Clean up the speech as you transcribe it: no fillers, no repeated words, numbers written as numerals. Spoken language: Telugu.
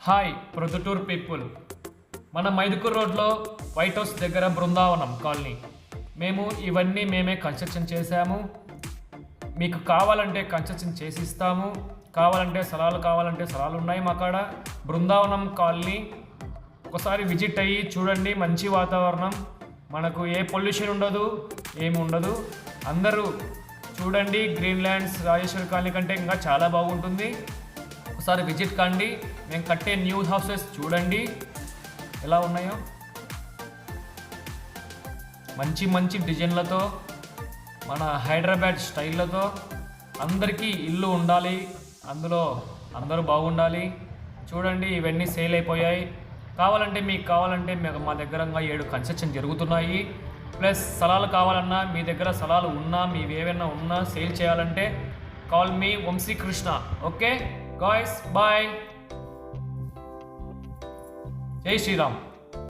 Hi Proddatur people. మన మైదుకూరు రోడ్లో వైట్ హౌస్ దగ్గర బృందావనం కాలనీ. మేము ఇవన్నీ మేమే కన్స్ట్రక్షన్ చేశాము. మీకు కావాలంటే కన్స్ట్రక్షన్ చేసి ఇస్తాము. కావాలంటే స్థలాలు ఉన్నాయి మా కాడ. బృందావనం కాలనీ ఒకసారి విజిట్ అయ్యి చూడండి. మంచి వాతావరణం, మనకు ఏ పొల్యూషన్ ఉండదు, ఏమి ఉండదు. అందరూ చూడండి. గ్రీన్ ల్యాండ్స్ రాజేశ్వరి కాలనీ కంటే ఇంకా చాలా బాగుంటుంది. ఒకసారి విజిట్ కండి. మేము కట్టే న్యూ హౌసెస్ చూడండి ఎలా ఉన్నాయో. మంచి మంచి డిజైన్లతో, మన హైదరాబాద్ స్టైల్లతో అందరికీ ఇల్లు ఉండాలి, అందులో అందరూ బాగుండాలి. చూడండి, ఇవన్నీ సేల్ అయిపోయాయి. మీకు కావాలంటే మా దగ్గర 7 కన్స్ట్రక్షన్ జరుగుతున్నాయి. ప్లస్ స్థలాలు కావాలన్నా, మీ దగ్గర స్థలాలు ఉన్నా, మీవి ఏమైనా ఉన్నా సేల్ చేయాలంటే call me Vamshikrishna. Okay guys, bye. జై శ్రీరామ్.